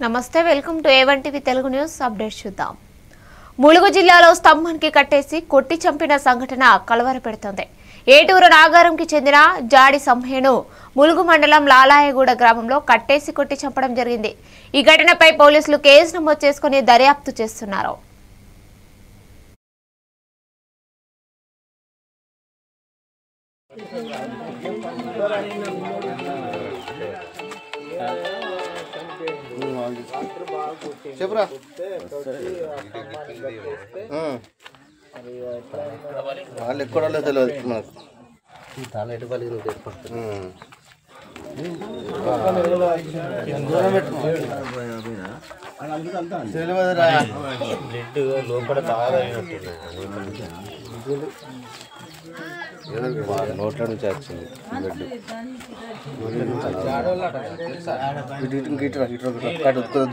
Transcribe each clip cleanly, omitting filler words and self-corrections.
నమస్తే welcome to A1 TV Telugu news update చూద్దాం. ములుగు జిల్లాలో స్తంభానికి కట్టేసి కొట్టి చంపిన సంఘటన కలవరపెడుతోంది. ఏటూరు నాగారంకి చెందిన జాడి సంహేను ములుగు మండలం లాలాయగూడ గ్రామంలో కట్టేసి కొట్టి చంపడం జరిగింది. ఈ ఘటనపై పోలీసులు కేసు నమోదు చేసుకుని దర్యాప్తు చేస్తున్నారు. చెప్పరా వాళ్ళు ఎక్కడ తెలియదు మనకు లోపల బాగా నోట్ల నుంచి వచ్చింది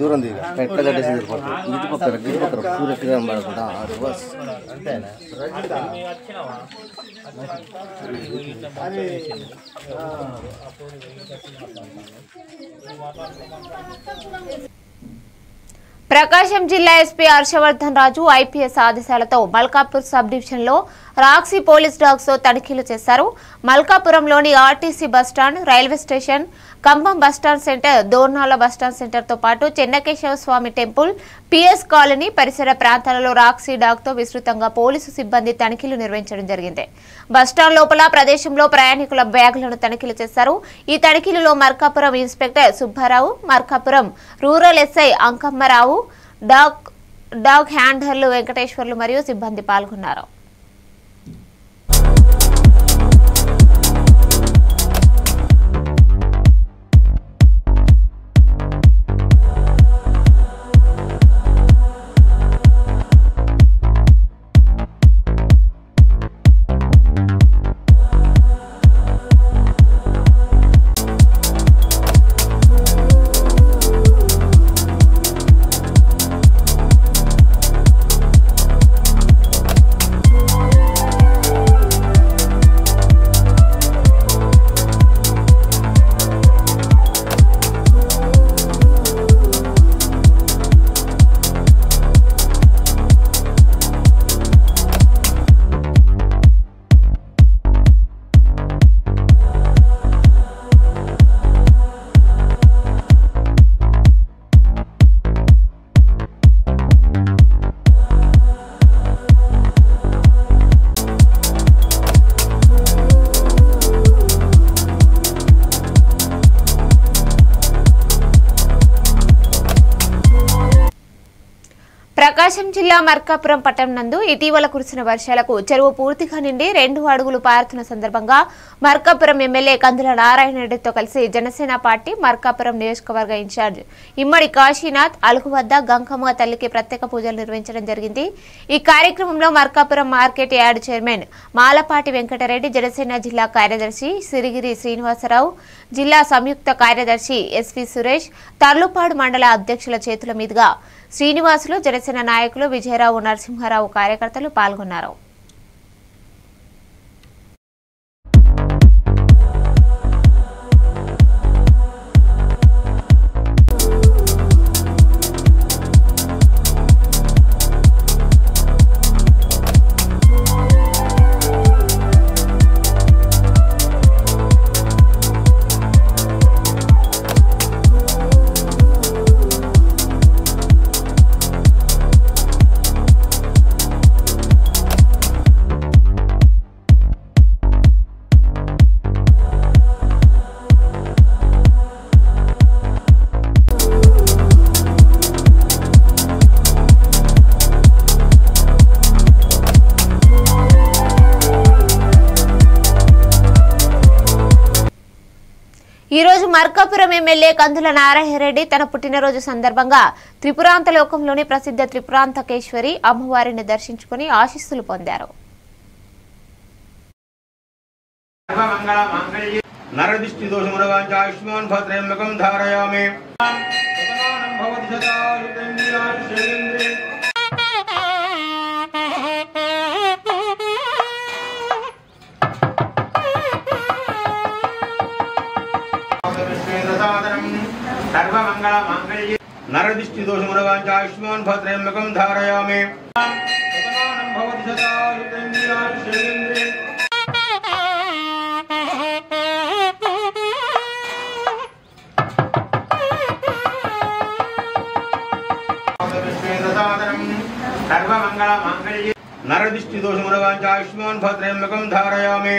దూరం ఎట్లా కట్టేసింది గిట్టు పక్కన పూరెట్గా పడకుండా ప్రకాశం జిల్లా ఎస్పీ హర్షవర్ధన్ రాజు ఐపీఎస్ ఆదేశాలతో మల్కాపూర్ సబ్ డివిజన్ లో రాక్సీ పోలీస్ డాగ్స్ తో తనిఖీలు చేశారు. మల్కాపురంలోని RTC bus stand, railway station, Cumbum bus stand centre, Dornala bus stand centre తో పాటు Chennakesava Swamy temple, PS colony పరిసర ప్రాంతాలలో రాక్సీ డాగ్ తో విస్తృతంగా పోలీసు సిబ్బంది తనిఖీలు నిర్వహించడం జరిగింది. బస్టాండ్ లోపల ప్రదేశంలో ప్రయాణికుల బ్యాగులను తనిఖీలు చేశారు. ఈ తనిఖీలలో Malkapuram inspector Subbarao, Malkapuram rural SI Ankammarao, dog హ్యాండర్లు వెంకటేశ్వర్లు మరియు సిబ్బంది పాల్గొన్నారు. ప్రకాశం జిల్లా మల్కాపురం పట్టణం నందు ఇటీవల కురిసిన వర్షాలకు చెరువు పూర్తిగా నిండి 2 అడుగులు పారుతున్న సందర్భంగా మల్కాపురం ఎమ్మెల్యే కందుల నారాయణ రెడ్డితో కలిసి జనసేన పార్టీ మల్కాపురం నియోజకవర్గ ఇన్ఛార్జ్ ఇమ్మడి కాశీనాథ్ అలుగు వద్ద గంగమ్మ తల్లికి ప్రత్యేక పూజలు నిర్వహించడం జరిగింది. ఈ కార్యక్రమంలో Malkapuram market yard chairman Malapati Venkatareddy, Janasena జిల్లా కార్యదర్శి సిరిగిరి శ్రీనివాసరావు, జిల్లా సంయుక్త కార్యదర్శి ఎస్వి సురేష్, తర్లుపాడు మండల అధ్యక్షుల చేతుల మీదుగా శ్రీనివాసులు, జనసేన నాయకులు విజయరావు, నరసింహారావు కార్యకర్తలు పాల్గొన్నారు. ఈ రోజు మల్కాపురం ఎమ్మెల్యే కందుల నారాయణ రెడ్డి తన పుట్టినరోజు సందర్భంగా త్రిపురాంత లోకంలోని ప్రసిద్ధ త్రిపురాంతకేశ్వరి అమ్మవారిని దర్శించుకుని ఆశీస్సులు పొందారు. నరదిష్టి దోషమురగాంచాయుష్మాన్ భద్రేంద్రకం ధారయామి భవతి నరదిష్టి దోషమునగాంచ ఆయుష్మాన్ భద్రేంబకం ధారయామి శతమానం భవతి శతాయుతేంద్రియాయుషేంద్రియే సర్వమంగళ మాంగళ్యే నరదిష్టి దోషమునగాంచ ఆయుష్మాన్ భద్రేంబకం ధారయామి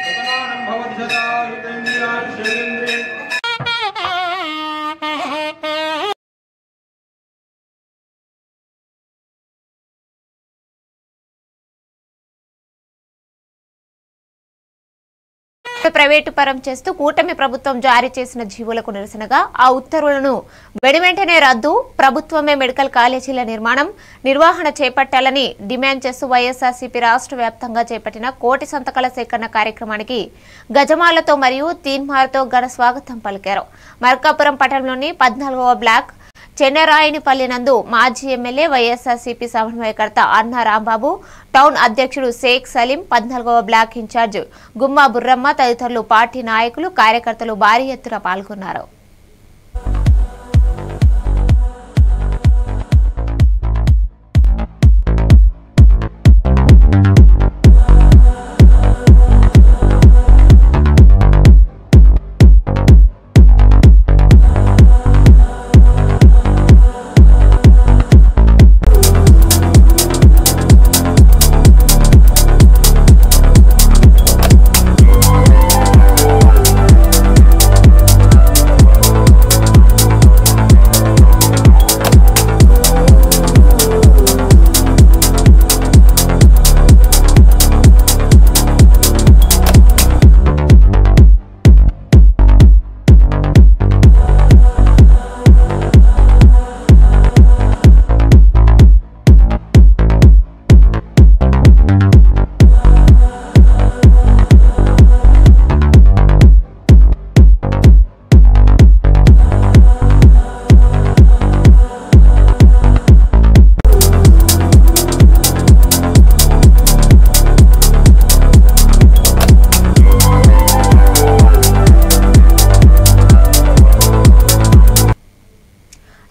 శతమానం భవతి శతాయుతేంద్రియాయుషేంద్రియే ప్రైవేటు పరం చేస్తూ కూటమి ప్రభుత్వం జారీ చేసిన జీవోలకు నిరసనగా ఆ ఉత్తర్వులను వెంటనే రద్దు, ప్రభుత్వమే మెడికల్ కాలేజీల నిర్వహణ చేపట్టాలని డిమాండ్ చేస్తూ వైఎస్ఆర్సీపీ రాష్ట్ర వ్యాప్తంగా చేపట్టిన కోటి సంతకాల సేకరణ కార్యక్రమానికి గజమాలతో మరియు తీన్మార్తో ఘన స్వాగతం పలికారు. మల్కాపురం పట్టణంలోని 14వ బ్లాక్ చెన్నరాయనిపల్లి నందు మాజీ ఎమ్మెల్యే వైఎస్ఆర్సీపీ సమన్వయకర్త అన్నా రాంబాబు, టౌన్ అధ్యక్షుడు షేక్ సలీం, 14వ బ్లాక్ ఇన్ఛార్జ్ గుమ్మా బుర్రమ్మ తదితరులు పార్టీ నాయకులు, కార్యకర్తలు భారీ ఎత్తున పాల్గొన్నారు.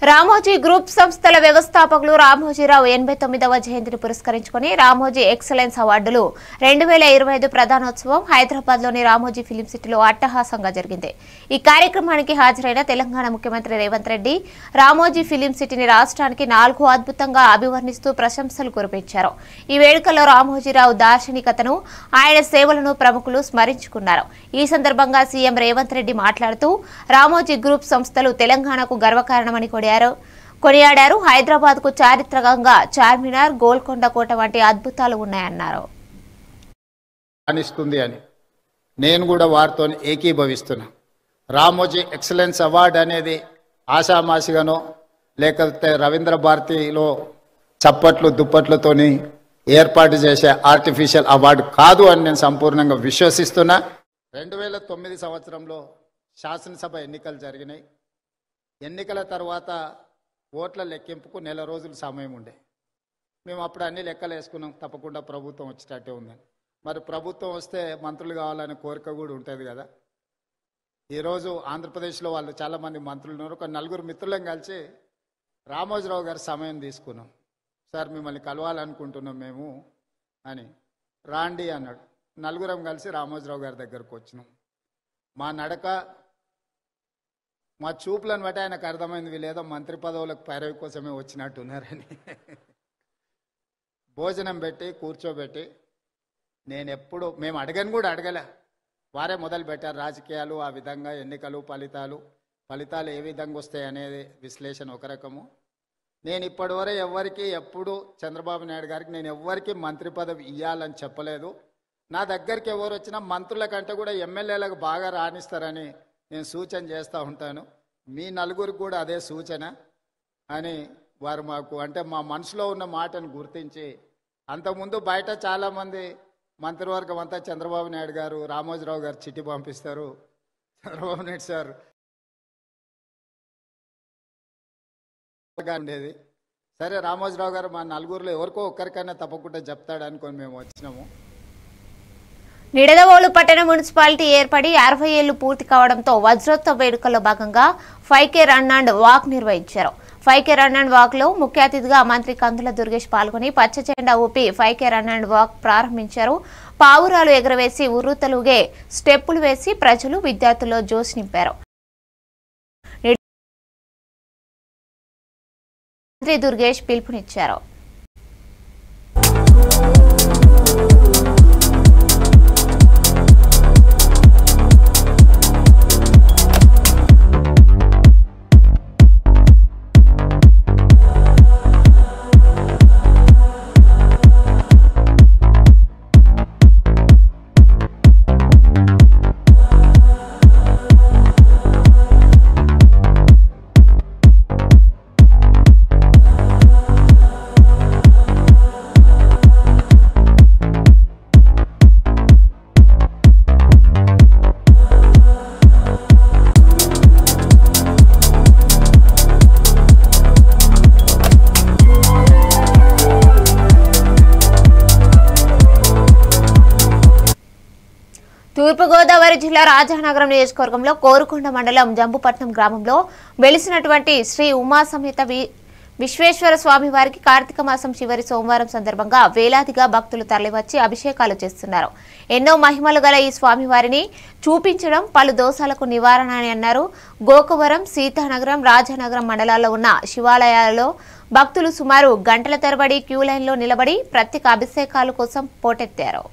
రామోజీ గ్రూప్ సంస్థల వ్యవస్థాపకులు రామోజీరావు 89వ జయంతిని పురస్కరించుకుని రామోజీ ఎక్సలెన్స్ అవార్డులు 2025 ప్రధానోత్సవం హైదరాబాద్లోని రామోజీ ఫిలిం సిటీలో అట్టహాసంగా జరిగింది. ఈ కార్యక్రమానికి హాజరైన తెలంగాణ ముఖ్యమంత్రి రేవంత్ రెడ్డి రామోజీ ఫిలిం సిటీని రాష్ట్రానికి 4 అద్భుతంగా అభివర్ణిస్తూ ప్రశంసలు కురిపించారు. ఈ వేడుకలో రామోజీరావు దార్శనికతను, ఆయన సేవలను ప్రముఖులు స్మరించుకున్నారు. ఈ సందర్భంగా సీఎం రేవంత్ రెడ్డి మాట్లాడుతూ రామోజీ గ్రూప్ సంస్థలు తెలంగాణకు గర్వకారణమని కొనియాడారు. హైదరాబాద్ కు చారిత్రకంగా చార్మినార్, గోల్కొండ కోట వంటి అద్భుతాలు ఉన్నాయన్నారు. నేను కూడా వారితో ఏకీభవిస్తున్నా. రామోజీ ఎక్సలెన్స్ అవార్డు అనేది ఆషామాషిగానో లేకపోతే రవీంద్ర భారతిలో చప్పట్లు దుప్పట్లతోని ఏర్పాటు చేసే ఆర్టిఫిషియల్ అవార్డు కాదు అని నేను సంపూర్ణంగా విశ్వసిస్తున్నా. 2009 సంవత్సరంలో శాసనసభ ఎన్నికలు జరిగినాయి. ఎన్నికల తర్వాత ఓట్ల లెక్కింపుకు 1 రోజులు సమయం ఉండే. మేము అప్పుడు అన్ని లెక్కలు వేసుకున్నాం, తప్పకుండా ప్రభుత్వం వచ్చేటట్టే ఉందని. మరి ప్రభుత్వం వస్తే మంత్రులు కావాలనే కోరిక కూడా ఉంటుంది కదా. ఈరోజు ఆంధ్రప్రదేశ్లో వాళ్ళు చాలామంది మంత్రులు ఉన్నారు. ఒక 4 మిత్రులను కలిసి రామోజీరావు గారి సమయం తీసుకున్నాం. సార్ మిమ్మల్ని కలవాలనుకుంటున్నాం మేము అని. రాండి అన్నాడు. 4 కలిసి రామోజీరావు గారి దగ్గరకు వచ్చినాం. మా నడక, మా చూపులను బట్టి ఆయనకు అర్థమైంది వీళ్ళేదో మంత్రి పదవులకు పైరవి కోసమే వచ్చినట్టున్నారని. భోజనం పెట్టి కూర్చోబెట్టి మేము అడగని కూడా అడగలే, వారే మొదలు పెట్టారు రాజకీయాలు, ఆ విధంగా ఎన్నికలు, ఫలితాలు ఏ విధంగా వస్తాయి అనేది విశ్లేషణ ఒక రకము. నేను ఇప్పటివరకు ఎప్పుడు చంద్రబాబు నాయుడు గారికి నేను ఎవ్వరికి మంత్రి పదవి ఇవ్వాలని చెప్పలేదు. నా దగ్గరికి ఎవరు వచ్చినా మంత్రుల కంటే కూడా ఎమ్మెల్యేలకు బాగా రాణిస్తారని నేను సూచన చేస్తూ ఉంటాను. మీ 4 కూడా అదే సూచన అని వారు మాకు అంటే మా మనసులో ఉన్న మాటను గుర్తించి, అంతకుముందు బయట చాలామంది మంత్రివర్గం అంతా చంద్రబాబు నాయుడు గారు, రామోజీరావు గారు చిట్టి పంపిస్తారు, చంద్రబాబు నాయుడు సార్ ఉండేది. సరే రామోజీరావు గారు మా 4లో ఎవరికో ఒక్కరికైనా తప్పకుండా చెప్తాడు అనుకొని మేము వచ్చినాము. నిడదవోలు పట్టణ మున్సిపాలిటీ ఏర్పడి 60 ఏళ్లు పూర్తి కావడంతో వజ్రోత్సవ వేడుకల్లో భాగంగా 5K రన్ అండ్ వాక్ నిర్వహించారు. 5K రన్ అండ్ వాక్ లో ముఖ్య అతిథిగా మంత్రి కందుల దుర్గేష్ పాల్గొని పచ్చ జెండా ఊపి 5K రన్ అండ్ వాక్ ప్రారంభించారు. పావురాలు ఎగరవేసి ఉర్రూతలుగే స్టెప్పులు వేసి ప్రజలు విద్యార్థుల్లో జోష్ నింపారు. మంత్రి దుర్గేష్ పిలుపునిచ్చారు. తూర్పుగోదావరి జిల్లా రాజానగరం నియోజకవర్గంలో కోరుకొండ మండలం జంబుపట్నం గ్రామంలో వెలిసినటువంటి శ్రీ ఉమా సమేత విశ్వేశ్వర స్వామి వారికి కార్తీక మాసం చివరి సోమవారం సందర్భంగా వేలాదిగా భక్తులు తరలివచ్చి అభిషేకాలు చేస్తున్నారు. ఎన్నో మహిమలు గల ఈ స్వామివారిని చూపించడం పలు దోషాలకు నివారణ అని అన్నారు. గోకవరం, సీతానగరం, రాజానగరం మండలాల్లో ఉన్న శివాలయాలలో భక్తులు సుమారు గంటల తరబడి క్యూ లైన్లో నిలబడి ప్రత్యేక అభిషేకాల కోసం పోటెత్తారు.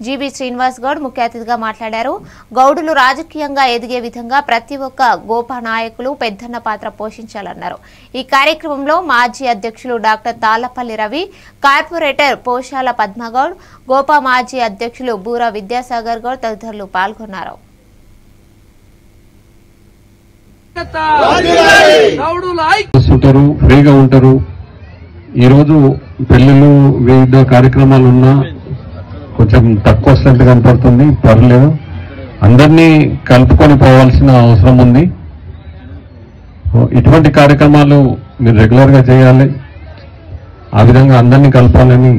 జీబీ శ్రీనివాస్ గౌడ్ ముఖ్య అతిథిగా మాట్లాడారు. గౌడులు రాజకీయంగా ఎదిగే విధంగా ప్రతి ఒక్క గోపా నాయకులు పెద్దన్న పాత్ర పోషించాలన్నారు. ఈ కార్యక్రమంలో మాజీ అధ్యక్షులు డాక్టర్ తాళ్లపల్లి రవి, కార్పొరేటర్ పోషాల పద్మగౌడ్, గోపా మాజీ అధ్యక్షులు బూరా విద్యాసాగర్ గౌడ్ తదితరులు పాల్గొన్నారు. ఫ్రీగా ఉంటారు. ఈరోజు పెళ్లిళ్ళు వివిధ కార్యక్రమాలు ఉన్నా కొంచెం తక్కువ వస్తున్నట్టు కనపడుతుంది. పర్లేదు, అందరినీ కలుపుకొని పోవాల్సిన అవసరం ఉంది. ఇటువంటి కార్యక్రమాలు మీరు రెగ్యులర్ గా చేయాలి. ఆ విధంగా అందరినీ కలపాలని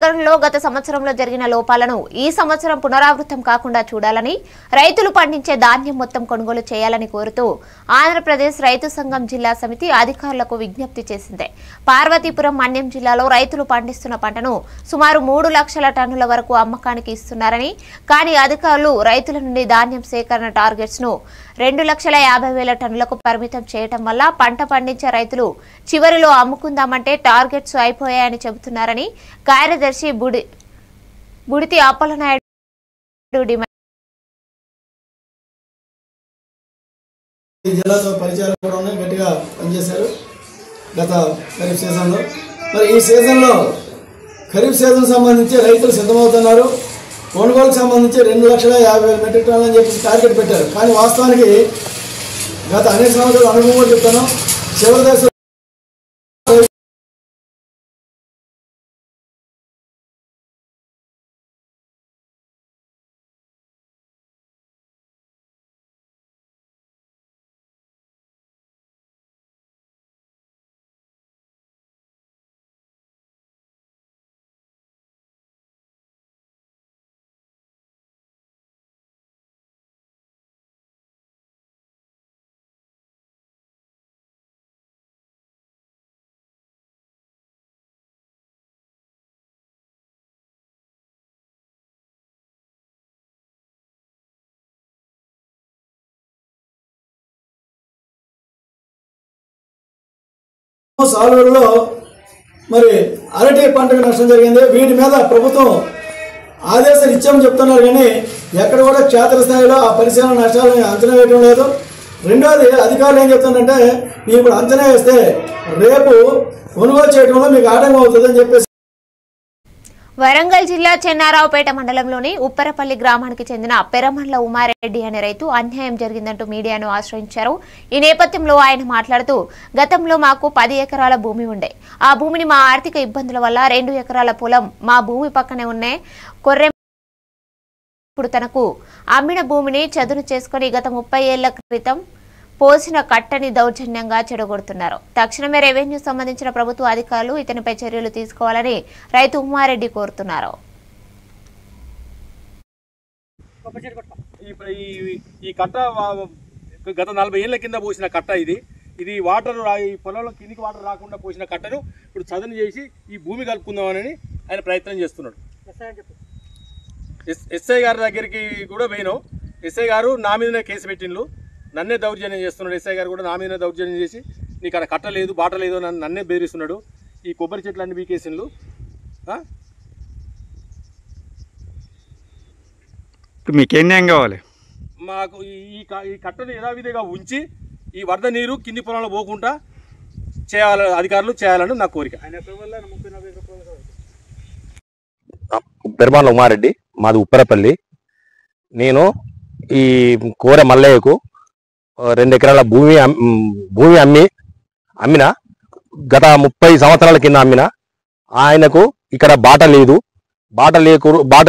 లో గత సంవత్సరంలో జరిగిన లోపాలను ఈ సంవత్సరం పునరావృతం కాకుండా చూడాలని, రైతులు పండించే ధాన్యం మొత్తం కొనుగోలు చేయాలని కోరుతూ ఆంధ్రప్రదేశ్ రైతు సంఘం జిల్లా సమితి అధికారులకు విజ్ఞప్తి చేసింది. పార్వతీపురం మన్యం జిల్లాలో రైతులు పండిస్తున్న పంటను సుమారు 3 లక్షల టన్నుల వరకు అమ్మకానికి ఇస్తున్నారని, కానీ అధికారులు రైతుల నుండి ధాన్యం సేకరణ టార్గెట్స్ ను 2,50,000 టన్నులకు పరిమితం చేయడం వల్ల పంట పండించే రైతులు చివరిలో అమ్ముకుందామంటే టార్గెట్స్ అయిపోయాయని చెబుతున్నారని కార్యదర్శి బుడితి అప్పలనాయుడు డిమాండ్. జిల్లాతో పరిచయాలు కూడా ఉన్నాయి, గట్టిగా పనిచేశారు గత ఖరీఫ్ సీజన్లో. మరి ఈ సీజన్లో ఖరీఫ్ సీజన్ సంబంధించి రైతులు సిద్ధమవుతున్నారు. కొనుగోలుకు సంబంధించి 2,50,000 మెట్రిక్ టన్నులు అని చెప్పి టార్గెట్ పెట్టారు. కానీ వాస్తవానికి గత అనేక సంవత్సరాలు అనుభవం కూడా చెప్తాను, చివరి దశ సాలూరులో మరి అరటి పంటకు నష్టం జరిగింది. వీటి మీద ప్రభుత్వం ఆదేశాలు ఇచ్చామని చెప్తున్నారు, కానీ ఎక్కడ కూడా క్షేత్రస్థాయిలో ఆ పరిశీలన నష్టాలను అంచనా వేయడం లేదు. రెండోది, అధికారులు ఏం చెప్తున్నారంటే మీరు ఇప్పుడు అంచనా వేస్తే రేపు కొనుగోలు చేయడంలో మీకు ఆటంకం అవుతుందని చెప్పేసి. వరంగల్ జిల్లా చెన్నారావుపేట మండలంలోని ఉప్పరపల్లి గ్రామానికి చెందిన పెరమండ్ల ఉమారెడ్డి అనే రైతు అన్యాయం జరిగిందంటూ మీడియాను ఆశ్రయించారు. ఈ నేపథ్యంలో ఆయన మాట్లాడుతూ, గతంలో మాకు 10 ఎకరాల భూమి ఉండే, ఆ భూమిని మా ఆర్థిక ఇబ్బందుల వల్ల 2 ఎకరాల పొలం మా భూమి పక్కనే ఉన్న కొర్రె ఇప్పుడు తనకు అమ్మిన భూమిని చదును చేసుకుని గత 30 ఏళ్ల క్రితం పోసిన కట్టని దౌర్జన్యంగా చెడగొడుతున్నారు. తక్షణమే రెవెన్యూ సంబంధించిన ప్రభుత్వ అధికారులు ఇతనిపై చర్యలు తీసుకోవాలని రైతు ఉమారెడ్డి కోరుతున్నారు. ఈ కట్ట గత 40 ఏళ్ల కింద పోసిన కట్ట ఇది వాటర్ ఈ పొలంలో కిందికి వాటర్ రాకుండా పోసిన కట్టను ఇప్పుడు చదును చేసి ఈ భూమి కలుపుకుందామని ఆయన ప్రయత్నం చేస్తున్నాడు. ఎస్ఐ గారి దగ్గరికి కూడా పోయినాం. ఎస్ఐ గారు నా మీదనే కేసు పెట్టిండ్రు, నన్నే దౌర్జన్యం చేస్తున్నాడు. ఎస్ఐ గారు కూడా నా మీదనే దౌర్జన్యం చేసి నీకు అక్కడ కట్ట లేదు బాట లేదు నన్నే బెదిరిస్తున్నాడు. ఈ కొబ్బరి చెట్లు అన్ని బీకేసిండ్రు. మీకేం న్యాయం కావాలి? మాకు ఈ కట్టను యథావిధిగా ఉంచి ఈ వరద నీరు కింది పొలంలో పోకుండా అధికారులు చేయాలని నా కోరిక. పెరమండ్ల ఉమారెడ్డి, మాది ఉప్పరపల్లి. నేను ఈ కోర మల్లయ్యకు 2 ఎకరాల భూమి అమ్మిన గత 30 సంవత్సరాల కింద అమ్మిన. ఆయనకు ఇక్కడ బాట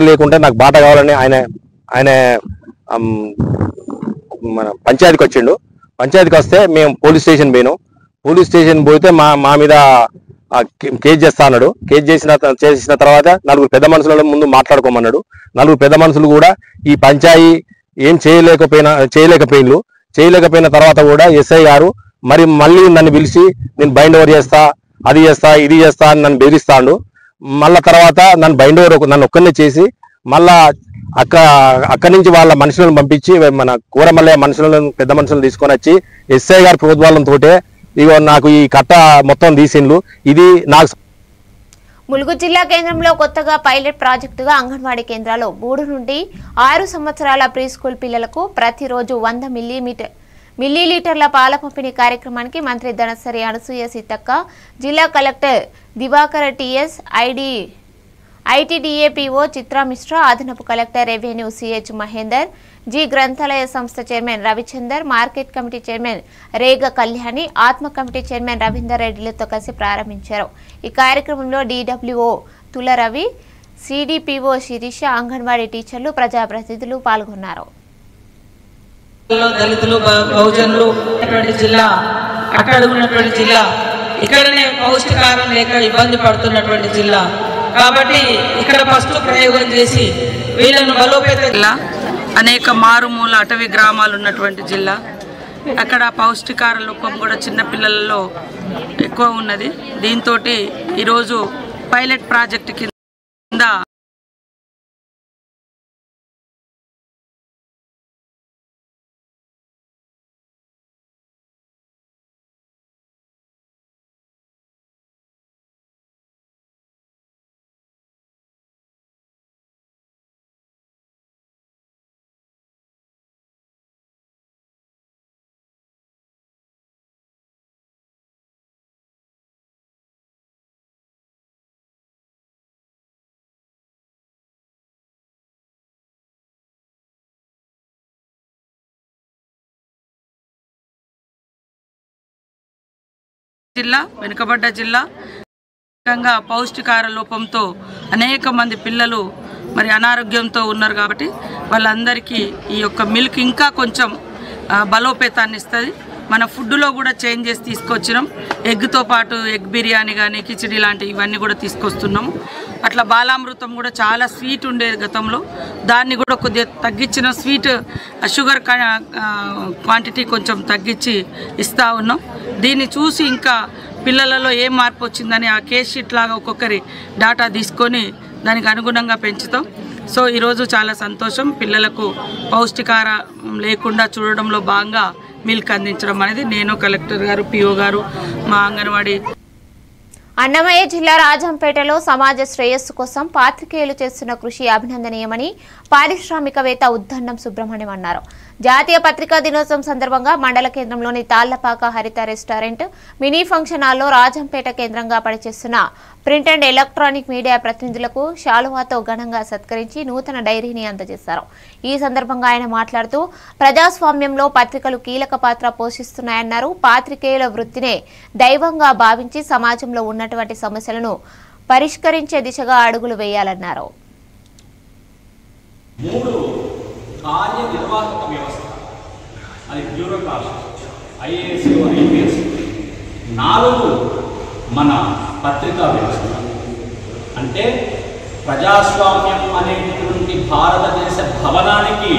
లేకుంటే నాకు బాట కావాలని ఆయన మన పంచాయతీకి వచ్చిండు. పంచాయతీకి వస్తే మేము పోలీస్ స్టేషన్ పోయినాం. పోలీస్ స్టేషన్ పోతే మా మీద కేసు చేస్తా అన్నాడు. కేసు చేసిన తర్వాత 4 పెద్ద మనుషుల ముందు మాట్లాడుకోమన్నాడు. 4 పెద్ద మనుషులు కూడా ఈ పంచాయతీ ఏం చేయలేకపోయిన తర్వాత కూడా ఎస్ఐ గారు మళ్ళీ నన్ను పిలిచి నేను బైండ్ ఓవర్ చేస్తా, అది చేస్తా, ఇది చేస్తా అని నన్ను బెదిరిస్తాడు. మళ్ళా తర్వాత నన్ను బైండ్ ఓవర్ నన్ను ఒక్కనే చేసి మళ్ళా అక్కడి నుంచి వాళ్ళ మనుషులను పంపించి మన కూరమల్లయ్య మనుషులను పెద్ద మనుషులను తీసుకొని వచ్చి ఎస్ఐ గారి ప్రోద్బలంతో ఇగో నాకు ఈ కట్ట మొత్తం తీసిండ్రు. ఇది నాకు ములుగు జిల్లా కేంద్రంలో కొత్తగా పైలట్ ప్రాజెక్టుగా అంగన్వాడీ కేంద్రాల్లో 3 నుండి 6 సంవత్సరాల ప్రీ స్కూల్ పిల్లలకు ప్రతిరోజు 100 మిల్లీలీటర్ల పాల పంపిణీ కార్యక్రమానికి మంత్రి ధనసరి అనసూయ సీతక్క, జిల్లా collector Divakar TS, ITDA PO Chitra Mishra, అదనపు కలెక్టర్ రెవెన్యూ సిహెచ్ మహేందర్, జి గ్రంథాలయ సంస్థ chairman Ravichander, market committee chairman Rega Kalyani, ఆత్మ కమిటీ చైర్మన్ రవీందర్ రెడ్డిలతో కలిసి ప్రారంభించారు. ఈ కార్యక్రమంలో డిడబ్ల్యూఓ తులరవి, సిడిపిఓ శిరీష, అంగన్వాడీ టీచర్లు, ప్రజాప్రతినిధులు పాల్గొన్నారు. దళితులు, బహుజనులు జిల్లా, అక్కడ ఉన్నటువంటి జిల్లా, ఇక్కడనే పౌష్టికారం లేక ఇబ్బంది పడుతున్నటువంటి జిల్లా. కాబట్టి ఇక్కడ ఫస్ట్ ప్రయోగం చేసి వీళ్ళను బలోపేతం. అనేక మారుమూల అటవీ గ్రామాలు ఉన్నటువంటి జిల్లా. అక్కడ పౌష్టికార లోపం కూడా చిన్నపిల్లలలో ఎక్కువ ఉన్నది. దీంతో ఈరోజు పైలట్ ప్రాజెక్ట్ కింద జిల్లా వెనుకబడ్డ జిల్లా పౌష్టికార లోపంతో అనేక మంది పిల్లలు మరి అనారోగ్యంతో ఉన్నారు. కాబట్టి వాళ్ళందరికీ ఈ యొక్క మిల్క్ ఇంకా కొంచెం బలోపేతాన్ని ఇస్తుంది. మన ఫుడ్లో కూడా చేంజ్ చేసి తీసుకొచ్చినాం. ఎగ్తో పాటు ఎగ్ బిర్యానీ కానీ కిచిడి లాంటివి ఇవన్నీ కూడా తీసుకొస్తున్నాము. అట్లా బాలామృతం కూడా చాలా స్వీట్ ఉండేది గతంలో, దాన్ని కూడా కొద్దిగా తగ్గించిన స్వీట్ షుగర్ క్వాంటిటీ కొంచెం తగ్గించి ఇస్తూ ఉన్నాం. దీన్ని చూసి ఇంకా పిల్లలలో ఏం మార్పు వచ్చిందని ఆ కేస్ షీట్ లాగా ఒక్కొక్కరి డాటా తీసుకొని దానికి అనుగుణంగా పెంచుతాం. సో ఈరోజు చాలా సంతోషం. పిల్లలకు పౌష్టికారం లేకుండా చూడడంలో భాగంగా మిల్క్ అందించడం అనేది నేను, కలెక్టర్ గారు, పిఓ గారు, మా అంగన్వాడీ. అన్నమయ్య జిల్లా రాజంపేటలో సమాజ శ్రేయస్సు కోసం పాత్రికేయులు చేస్తున్న కృషి అభినందనీయమని పారిశ్రామికవేత్త ఉద్దండం సుబ్రహ్మణ్యం అన్నారు. జాతీయ పత్రికా దినోత్సవం సందర్భంగా మండల కేంద్రంలోని తాళ్లపాక హరిత రెస్టారెంట్ మినీ ఫంక్షన్ హాల్లో రాజంపేట కేంద్రంగా పనిచేస్తున్న ప్రింట్ అండ్ ఎలక్ట్రానిక్ మీడియా ప్రతినిధులకు శాలువాతో ఘనంగా సత్కరించి నూతన డైరీని అందజేశారు. ఈ సందర్భంగా ఆయన మాట్లాడుతూ ప్రజాస్వామ్యంలో పత్రికలు కీలక పాత్ర పోషిస్తున్నాయన్నారు. పాత్రికేయుల వృత్తినే దైవంగా భావించి సమాజంలో ఉన్నటువంటి సమస్యలను పరిష్కరించే దిశగా అడుగులు వేయాలన్నారు. కార్యనిర్వాహక వ్యవస్థ అది బ్యూరోక్రాట్స్, ఐఏఎస్, ఐపీఎస్. 4 మన పత్రికా వ్యవస్థ. అంటే ప్రజాస్వామ్యం అనేటువంటి భారతదేశ భవనానికి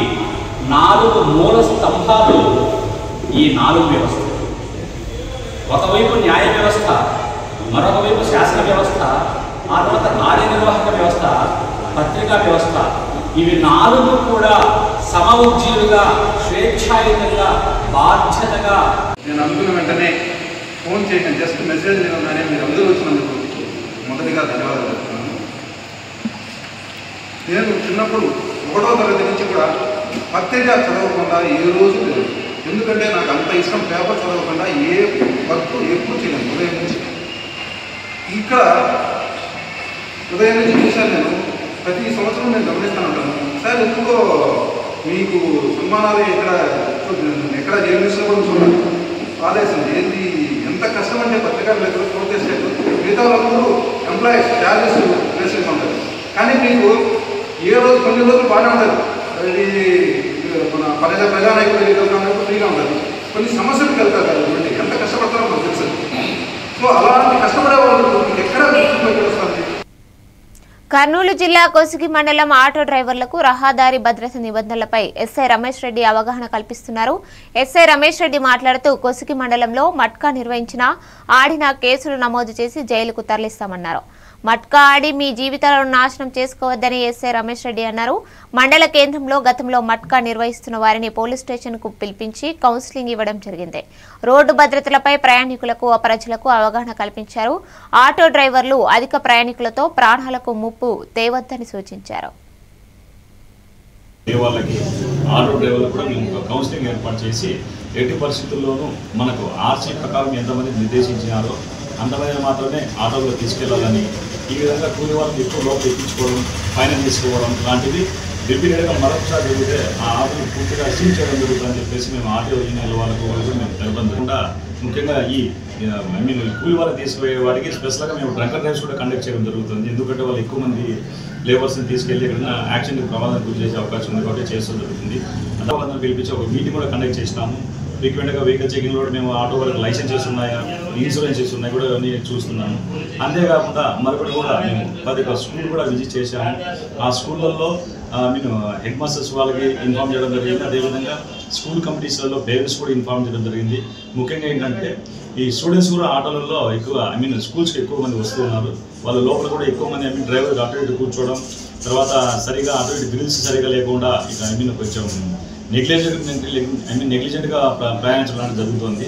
4 మూల స్తంభాలు ఈ 4 వ్యవస్థ. ఒకవైపు న్యాయ వ్యవస్థ, మరొక వైపు శాసన వ్యవస్థ, ఆ తర్వాత కార్యనిర్వాహక వ్యవస్థ, పత్రికా వ్యవస్థ. ఇవి 4 కూడా సమఉజ్జీలుగా, స్వేచ్ఛాయుతంగా, బాధ్యతగా. నేను అనుకున్న వెంటనే ఫోన్ చేయండి, జస్ట్ మెసేజ్ వినగానే మీరు అందరూ వచ్చినందుకు మొదటిగా ధన్యవాదాలు చెప్తున్నాను. నేను చిన్నప్పుడు 1వ తరగతి నుంచి కూడా పత్రిక చదవకుండా ఏ రోజు లేదు. ఎందుకంటే నాకు అంత ఇష్టం. పేపర్ చదవకుండా ఏ వర్క్ ఎప్పుడు చేయలేదు. ఉదయం నుంచి ఇక్కడ ఉదయం నుంచి చూశాను. నేను ప్రతి సంవత్సరం నేను గమనిస్తాను ఉంటాను. సార్ ఎందుకో మీకు సన్మానాలు ఎక్కడ జర్నలిస్ట్లో కూడా చూడాలి ఆదేశం ఏంటి, ఎంత కష్టం అంటే పత్రికలు లేదు, ప్రోటెస్ట్ లేదు. మిగతా వాళ్ళందరూ ఎంప్లాయీస్ చార్జెస్ వేసేసి ఉంటారు. కానీ మీకు ఏ రోజు కొన్ని రోజులు బాగానే ఉంటుంది. ఇది మన ప్రజానాయకులు ఫ్రీగా ఉంటారు. కొన్ని సమస్యలకు వెళ్తారు కాబట్టి ఎంత కష్టపడతారో మనకు తెలుసు. సో అలాంటి కష్టపడే వాళ్ళు ఎక్కడ వస్తుంది. కర్నూలు జిల్లా కోసిగి మండలం ఆటో డ్రైవర్లకు రహదారి భద్రత నిబంధనలపై ఎస్ఐ రమేష్ రెడ్డి అవగాహన కల్పిస్తున్నారు. ఎస్ఐ రమేష్ రెడ్డి మాట్లాడుతూ కోసిగి మండలంలో మట్కా నిర్వహించిన ఆడిన కేసులు నమోదు చేసి జైలుకు తరలిస్తామన్నారు. మట్కా ఆడి మీ జీవితాలను నాశనం చేసుకోవద్దని ఎస్ఐ రమేష్ రెడ్డి అన్నారు. మండల కేంద్రంలో గతంలో మట్కా నిర్వహిస్తున్న వారిని పోలీస్ స్టేషన్ కు పిలిపించి కౌన్సిలింగ్ ఇవ్వడం జరిగింది. రోడ్డు భద్రతలపై ప్రయాణికులకు, ప్రజలకు అవగాహన కల్పించారు. ఆటో డ్రైవర్లు అధిక ప్రయాణికులతో ప్రాణాలకు ముప్పు తేవద్దని సూచించారు. ఆటో డ్రైవర్లు కూడా మేము కౌన్సిలింగ్ ఏర్పాటు చేసి ఎట్టి పరిస్థితుల్లోనూ మనకు ఆర్సీ ప్రకారం ఎంతమంది నిర్దేశించినారో అంతమంది మాత్రమే ఆటోలో తీసుకెళ్లాలని, ఈ విధంగా కూలి వాళ్ళకి ఎక్కువ లోపల ఎక్కించుకోవడం, ఫైనల్ తీసుకోవడం లాంటివి రిపీటెడ్గా మరొకసారి జరిగితే ఆ ఆటోని పూర్తిగా సీల్ చేయడం జరుగుతుందని చెప్పేసి మేము ఆటో యూనియన్ల వాళ్ళకు మేము తెలపకుండా, ముఖ్యంగా ఈ కూలి వాళ్ళకి తీసుకుపోయే వాడికి స్పెషల్గా మేము డ్రంకర్ డ్రైవ్స్ కూడా కండక్ట్ చేయడం జరుగుతుంది. ఎందుకంటే వాళ్ళు ఎక్కువ మంది లేబర్స్ని తీసుకెళ్ళి ఎక్కడైనా యాక్సిడెంట్కి ప్రమాదానికి గురి చేసే అవకాశం ఉంది కాబట్టి చేస్తూ జరుగుతుంది. అంతా వాళ్ళందరూ పిలిపించి ఒక మీటింగ్ కూడా కండక్ట్ చేసినాము. ఫ్రీక్వెంట్గా వెహికల్ చెకింగ్లో కూడా మేము ఆటో వాళ్ళకి లైసెన్సెస్ ఉన్నాయా, ఇన్సూరెన్సెస్ ఉన్నాయి కూడా అన్నీ చూస్తున్నాము. అంతేకాకుండా మరొకటి కూడా మేము 10 స్కూల్ కూడా విజిట్ చేశాము. ఆ స్కూళ్ళల్లో మేము హెడ్ మాస్టర్స్ వాళ్ళకి ఇన్ఫార్మ్ చేయడం జరిగింది. అదేవిధంగా స్కూల్ కమిటీస్లలో పేరెంట్స్ కూడా ఇన్ఫార్మ్ చేయడం జరిగింది. ముఖ్యంగా ఏంటంటే ఈ స్టూడెంట్స్ కూడా ఆటోలలో ఎక్కువ స్కూల్స్కి ఎక్కువ మంది వస్తూ ఉన్నారు. వాళ్ళ లోపల కూడా ఎక్కువ మంది డ్రైవర్ అటు ఇటు కూర్చోవడం, తర్వాత సరిగా అటు ఇటు గ్రిల్స్ సరిగా లేకుండా ఇక కొంచెం నెగ్లిజెంట్గా ప్రయాణించడం జరుగుతుంది.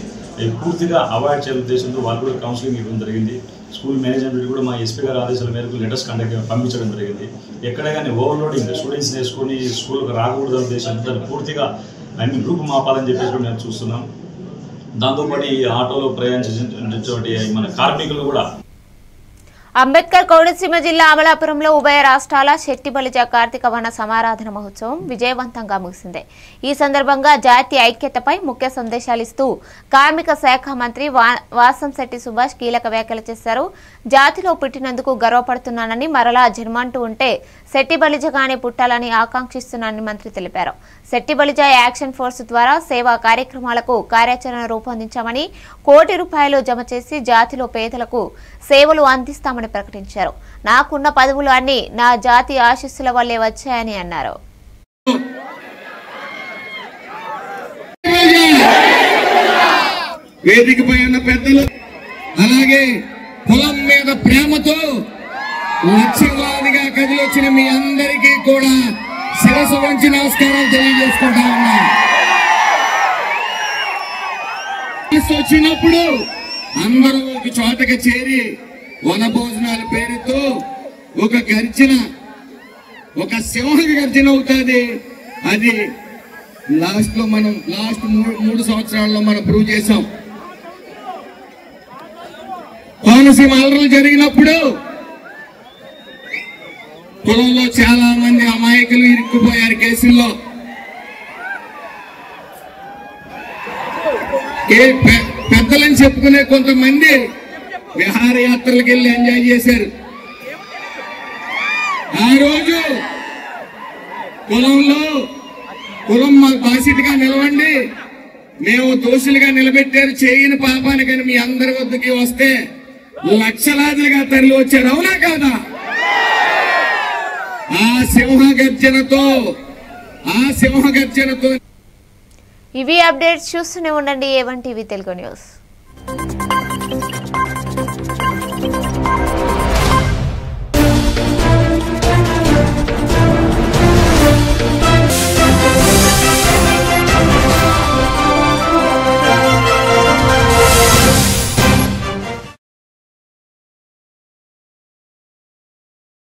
పూర్తిగా అవాయిడ్ చేయాల ఉద్దేశంతో వాళ్ళు కూడా కౌన్సిలింగ్ ఇవ్వడం జరిగింది. స్కూల్ మేనేజ్మెంట్ కూడా మా ఎస్పీ గారి ఆదేశాల మేరకు లెటర్స్ పంపించడం జరిగింది. ఎక్కడ కానీ ఓవర్లోడింగ్ స్టూడెంట్స్ వేసుకొని స్కూల్కి రాకూడదు ఉద్దేశంతో దాన్ని పూర్తిగా రూపుమాపాలని చెప్పేసి మేము చూస్తున్నాం. దాంతోపాటు ఈ ఆటోలో ప్రయాణించేటువంటి మన కార్మికులు కూడా అంబేద్కర్ కోనసీమ జిల్లా అమలాపురంలో ఉభయ రాష్ట్రాల శెట్టి బలిజ కార్తీక వన సమారాధన మహోత్సవం విజయవంతంగా ముగిసింది. ఈ సందర్భంగా జాతీయ ఐక్యతపై ముఖ్య సందేశాలిస్తూ కార్మిక శాఖ మంత్రి వాసంశెట్టి సుభాష్ కీలక వ్యాఖ్యలు చేశారు. జాతిలో పుట్టినందుకు గర్వపడుతున్నానని, మరలా జన్మంటూ ఉంటే శెట్టి బలిజగానే పుట్టాలని ఆకాంక్షిస్తున్నానని మంత్రి తెలిపారు. శెట్టి బలిజ యాక్షన్ ఫోర్స్ ద్వారా సేవా కార్యక్రమాలకు కార్యాచరణ రూపొందించామని, కోటి రూపాయలు జమ చేసి జాతిలో పేదలకు సేవలు అందిస్తామని ప్రకటించారు. నాకున్న పదవులు అన్ని నా జాతి ఆశీస్సుల వల్లే వచ్చాయని అన్నారు. వేదికపై ఉన్న పెద్దలు, అలాగే పొలం మీద ప్రేమతో లక్షలాదిగా కదిలొచ్చిన మీ అందరికీ కూడా శిరస్సు వంచి నమస్కారాలు తెలియజేసుకుంటా ఉన్నా. వచ్చినప్పుడు అందరూ ఒక చోటకి చేరి వన భోజనాల పేరుతో ఒక గర్జన, ఒక సింహ గర్జన అవుతుంది. అది లాస్ట్ 3 సంవత్సరాల్లో మనం ప్రూవ్ చేశాం. కోనసీమ అల్లర్లు జరిగినప్పుడు కులంలో చాలా మంది అమాయకులు ఇరుక్కుపోయారు కేసుల్లో. పెద్దలని చెప్పుకునే కొంతమంది విహారయాత్రలకు వెళ్ళి ఎంజాయ్ చేశారు. ఆ రోజు కులం బాసిటిగా నిలవండి, మేము దోషులుగా నిలబెట్టారు చేయని పాపానికని మీ అందరి వద్దకి వస్తే లక్షలాదిగా తరలి వచ్చారు. అవునా కాదా? ఆ సింహగర్జనతో ఇవి అప్డేట్స్ చూస్తూనే ఉండండి A1 TV తెలుగు న్యూస్.